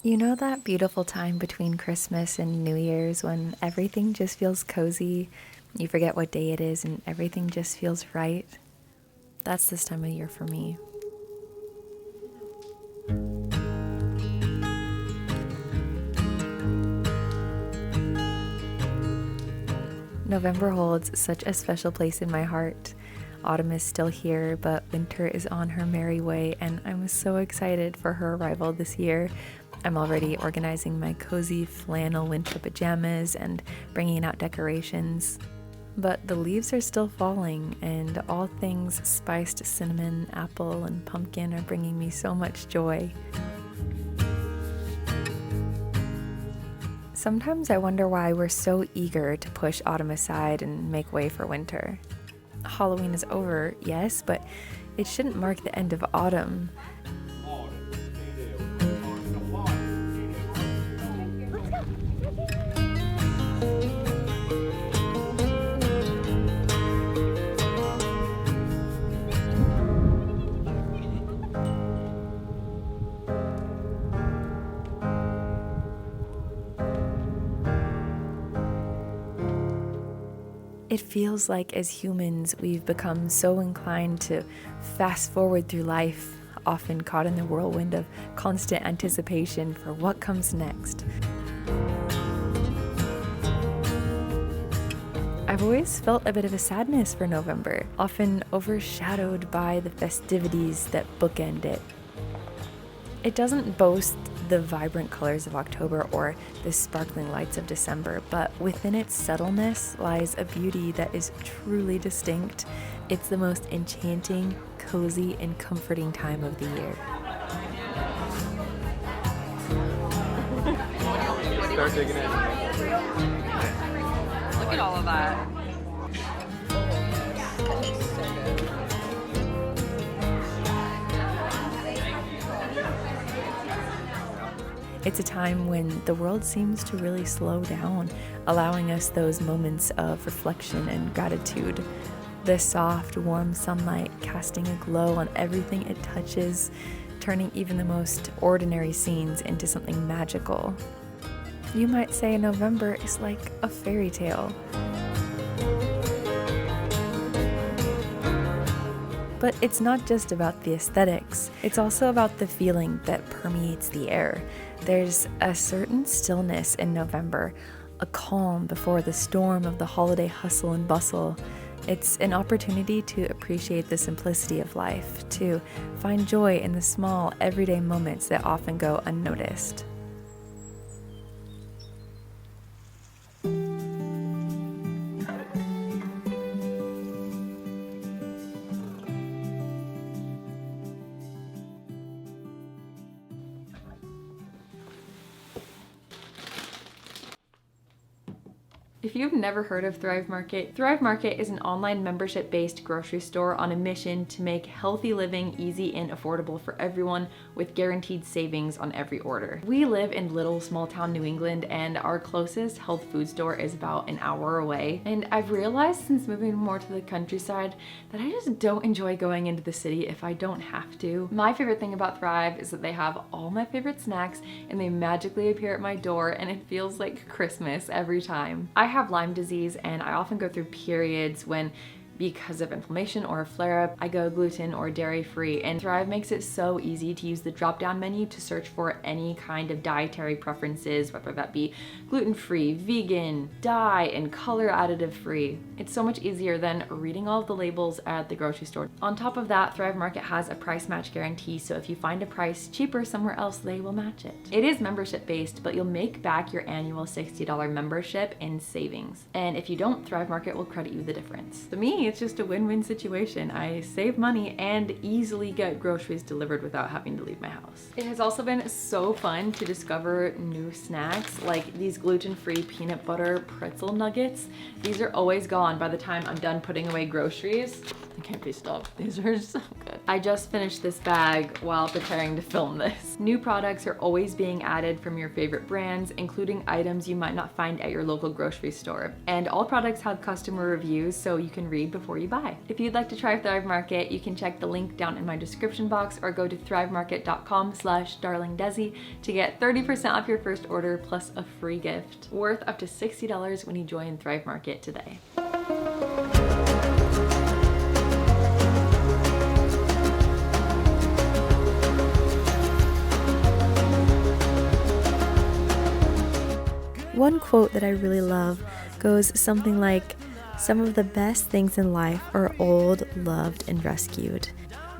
You know that beautiful time between Christmas and New Year's when everything just feels cozy, you forget what day it is, and everything just feels right? That's this time of year for me. November holds such a special place in my heart. Autumn is still here, but winter is on her merry way, and I'm so excited for her arrival this year. I'm already organizing my cozy flannel winter pajamas and bringing out decorations. But the leaves are still falling, and all things spiced cinnamon, apple, and pumpkin are bringing me so much joy. Sometimes I wonder why we're so eager to push autumn aside and make way for winter. Halloween is over, yes, but it shouldn't mark the end of autumn. It feels like as humans, we've become so inclined to fast forward through life, often caught in the whirlwind of constant anticipation for what comes next. I've always felt a bit of a sadness for November, often overshadowed by the festivities that bookend it. It doesn't boast the vibrant colors of October or the sparkling lights of December, but within its subtleness lies a beauty that is truly distinct. It's the most enchanting, cozy, and comforting time of the year. Start digging in. Look at all of that. It's a time when the world seems to really slow down, allowing us those moments of reflection and gratitude. The soft, warm sunlight casting a glow on everything it touches, turning even the most ordinary scenes into something magical. You might say November is like a fairy tale. But it's not just about the aesthetics, it's also about the feeling that permeates the air. There's a certain stillness in November, a calm before the storm of the holiday hustle and bustle. It's an opportunity to appreciate the simplicity of life, to find joy in the small, everyday moments that often go unnoticed. If you've never heard of Thrive Market is an online membership-based grocery store on a mission to make healthy living easy and affordable for everyone with guaranteed savings on every order. We live in little small town New England, and our closest health food store is about an hour away. And I've realized since moving more to the countryside that I just don't enjoy going into the city if I don't have to. My favorite thing about Thrive is that they have all my favorite snacks and they magically appear at my door, and it feels like Christmas every time. I have Lyme disease, and I often go through periods when, because of inflammation or a flare-up, I go gluten or dairy-free, and Thrive makes it so easy to use the drop-down menu to search for any kind of dietary preferences, whether that be gluten-free, vegan, dye, and color additive-free. It's so much easier than reading all of the labels at the grocery store. On top of that, Thrive Market has a price match guarantee, so if you find a price cheaper somewhere else, they will match it. It is membership-based, but you'll make back your annual $60 membership in savings. And if you don't, Thrive Market will credit you the difference. For me, it's just a win-win situation. I save money and easily get groceries delivered without having to leave my house. It has also been so fun to discover new snacks like these gluten-free peanut butter pretzel nuggets. These are always gone by the time I'm done putting away groceries. I can't be stopped. These are so good. I just finished this bag while preparing to film this. New products are always being added from your favorite brands, including items you might not find at your local grocery store. And all products have customer reviews, so you can read before you buy. If you'd like to try Thrive Market, you can check the link down in my description box or go to thrivemarket.com/darlingdesi to get 30% off your first order plus a free gift worth up to $60 when you join Thrive Market today. One quote that I really love goes something like, "Some of the best things in life are old, loved, and rescued."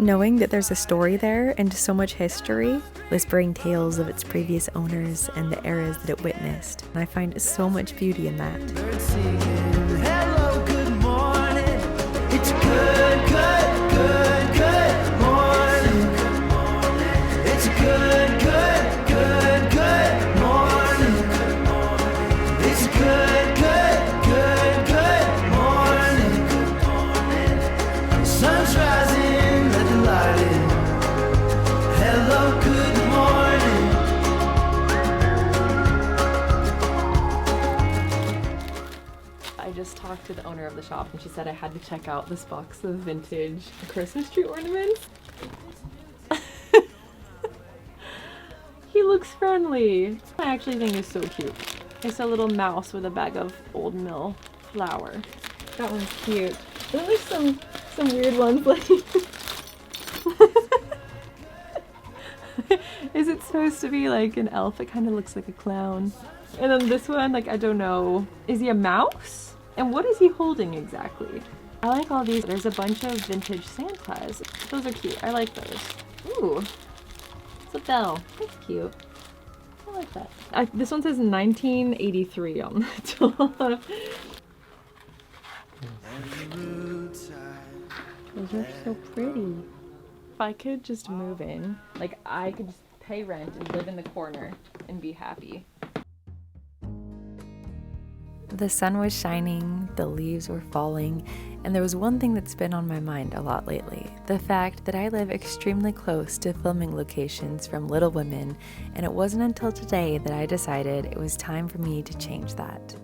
Knowing that there's a story there and so much history, whispering tales of its previous owners and the eras that it witnessed, and I find so much beauty in that. Birds singing, hello, good morning. It's good, good, good, good morning. It's good, good, good, good morning. It's good, good, good, good morning. Sun's rising, let the light in. Hello, good morning. I just talked to the owner of the shop and she said I had to check out this box of vintage Christmas tree ornaments. He looks friendly. I actually think is so cute. It's a little mouse with a bag of old mill flour. That one's cute. Then there's some weird ones like is it supposed to be like an elf? It kind of looks like a clown. And then this one, like, I don't know. Is he a mouse? And what is he holding exactly? I like all these. There's a bunch of vintage Santas. Those are cute. I like those. Ooh. It's a bell. That's cute. I like that. This one says 1983 on the top. Those are so pretty. If I could just move in, like I could just pay rent and live in the corner and be happy. The sun was shining, the leaves were falling, and there was one thing that's been on my mind a lot lately. The fact that I live extremely close to filming locations from Little Women, and it wasn't until today that I decided it was time for me to change that.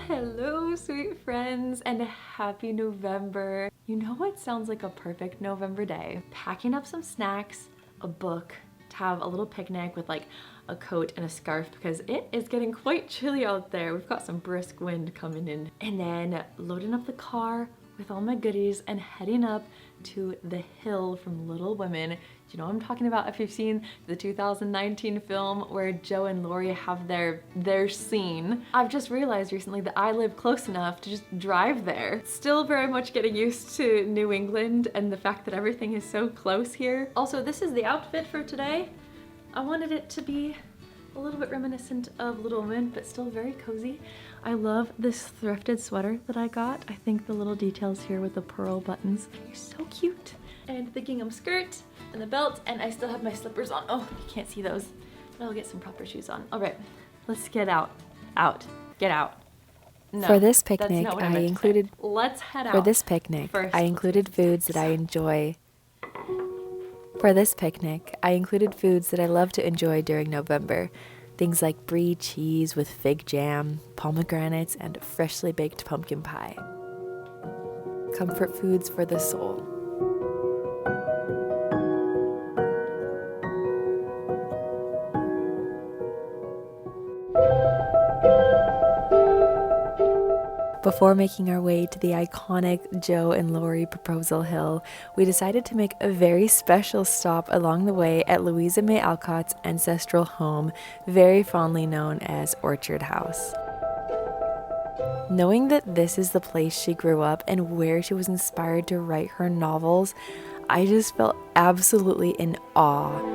Hello, sweet friends, and happy November. You know what sounds like a perfect November day? Packing up some snacks, a book, to have a little picnic with like a coat and a scarf because it is getting quite chilly out there. We've got some brisk wind coming in. And then loading up the car with all my goodies and heading up to the hill from Little Women. Do you know what I'm talking about if you've seen the 2019 film where Joe and Lori have their scene? I've just realized recently that I live close enough to just drive there. Still very much getting used to New England and the fact that everything is so close here. Also, this is the outfit for today. I wanted it to be a little bit reminiscent of Little Women, but still very cozy. I love this thrifted sweater that I got. I think the little details here with the pearl buttons are so cute. And the gingham skirt and the belt, and I still have my slippers on. Oh, you can't see those, but I'll get some proper shoes on. All right, let's get out. Get out. No, For this that's picnic, not what I I meant to say. included Let's head out. For this picnic, First, I included foods that I enjoy. For this picnic, I included foods that I love to enjoy during November. Things like brie cheese with fig jam, pomegranates, and freshly baked pumpkin pie. Comfort foods for the soul. Before making our way to the iconic Joe and Lori proposal hill, we decided to make a very special stop along the way at Louisa May Alcott's ancestral home, very fondly known as Orchard House. Knowing that this is the place she grew up and where she was inspired to write her novels, I just felt absolutely in awe.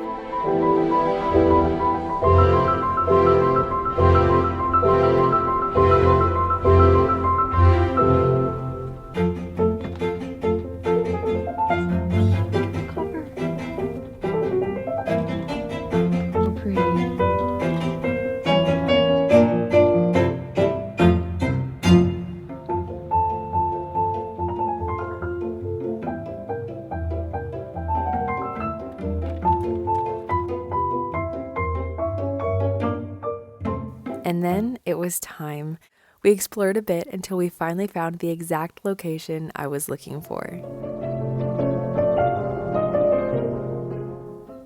was time. We explored a bit until we finally found the exact location I was looking for.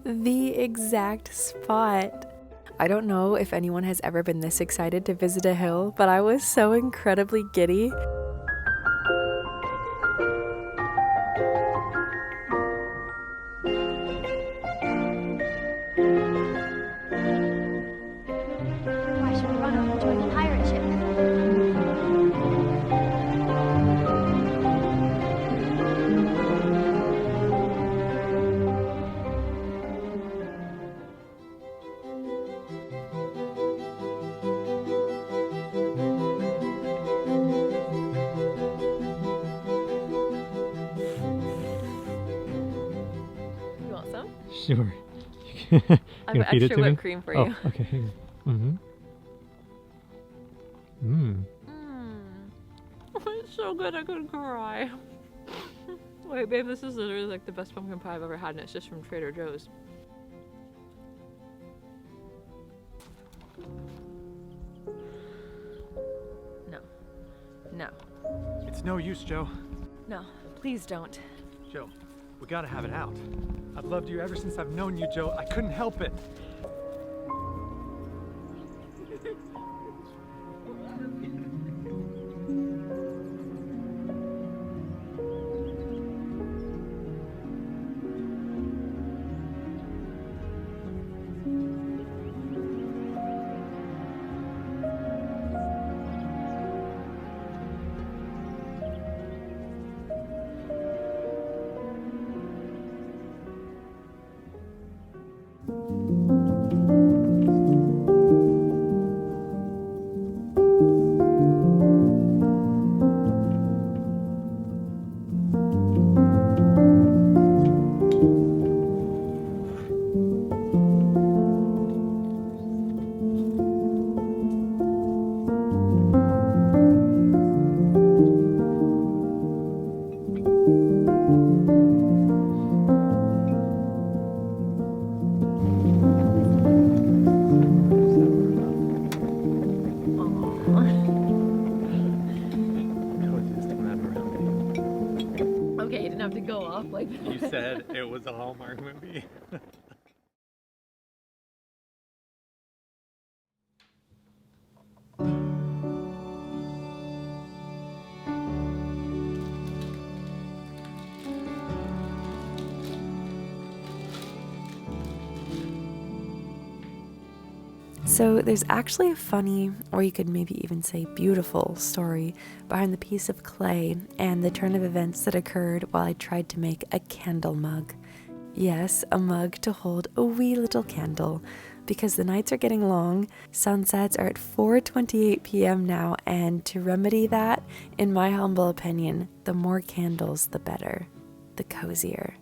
The exact spot. I don't know if anyone has ever been this excited to visit a hill, but I was so incredibly giddy. Why should we run off and join the pirate ship? You want some? Sure. I have feed it extra to me? whipped cream for Oh, you. okay. Here. Mm-hmm. Mmm. It's so good I could cry. Wait, babe, this is literally like the best pumpkin pie I've ever had, and it's just from Trader Joe's. No. No. It's no use, Joe. No. Please don't. Joe, we gotta have it out. I've loved you ever since I've known you, Joe. I couldn't help it. Okay, you didn't have to go off like that. You said it was a Hallmark movie. So there's actually a funny, or you could maybe even say beautiful, story behind the piece of clay and the turn of events that occurred while I tried to make a candle mug. Yes, a mug to hold a wee little candle, because the nights are getting long, sunsets are at 4:28 p.m. now, and to remedy that, in my humble opinion, the more candles the better, the cozier.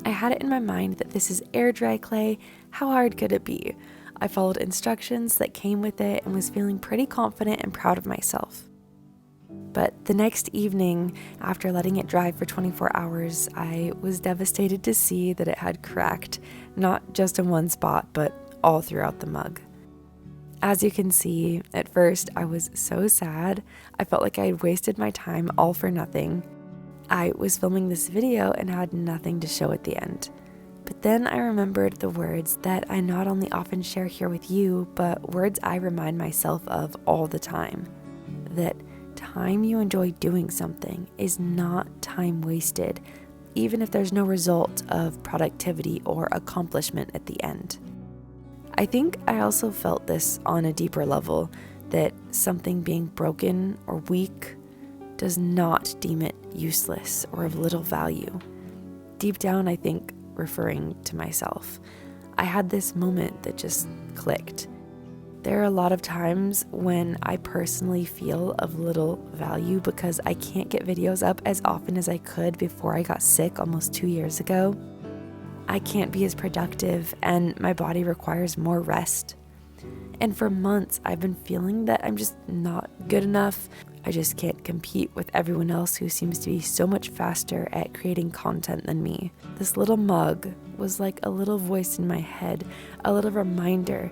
I had it in my mind that this is air dry clay. How hard could it be? I followed instructions that came with it and was feeling pretty confident and proud of myself. But the next evening, after letting it dry for 24 hours, I was devastated to see that it had cracked, not just in one spot, but all throughout the mug. As you can see, at first I was so sad. I felt like I had wasted my time all for nothing. I was filming this video and had nothing to show at the end. But then I remembered the words that I not only often share here with you, but words I remind myself of all the time. That time you enjoy doing something is not time wasted, even if there's no result of productivity or accomplishment at the end. I think I also felt this on a deeper level, that something being broken or weak does not deem it useless or of little value. Deep down, I think, referring to myself, I had this moment that just clicked. There are a lot of times when I personally feel of little value because I can't get videos up as often as I could before I got sick almost 2 years ago. I can't be as productive and my body requires more rest. And for months, I've been feeling that I'm just not good enough. I just can't compete with everyone else who seems to be so much faster at creating content than me. This little mug was like a little voice in my head, a little reminder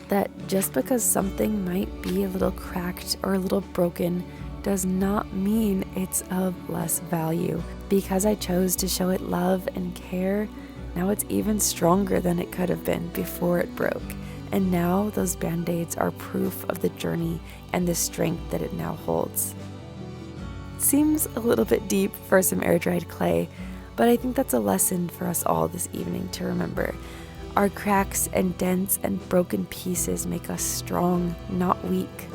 that just because something might be a little cracked or a little broken does not mean it's of less value. Because I chose to show it love and care, now it's even stronger than it could have been before it broke. And now those band-aids are proof of the journey and the strength that it now holds. Seems a little bit deep for some air-dried clay, but I think that's a lesson for us all this evening to remember. Our cracks and dents and broken pieces make us strong, not weak.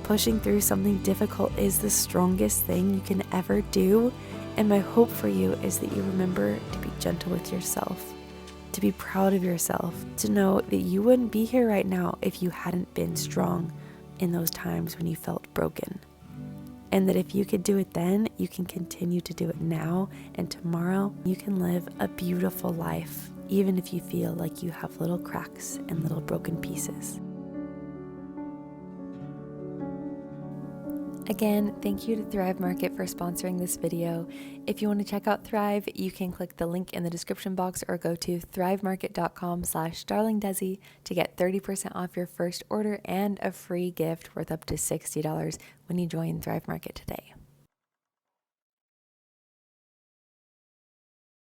Pushing through something difficult is the strongest thing you can ever do, and my hope for you is that you remember to be gentle with yourself, to be proud of yourself, to know that you wouldn't be here right now if you hadn't been strong in those times when you felt broken. And that if you could do it then, you can continue to do it now, and tomorrow you can live a beautiful life, even if you feel like you have little cracks and little broken pieces. Again, thank you to Thrive Market for sponsoring this video. If you want to check out Thrive, you can click the link in the description box or go to thrivemarket.com/darlingdesi to get 30% off your first order and a free gift worth up to $60 when you join Thrive Market today.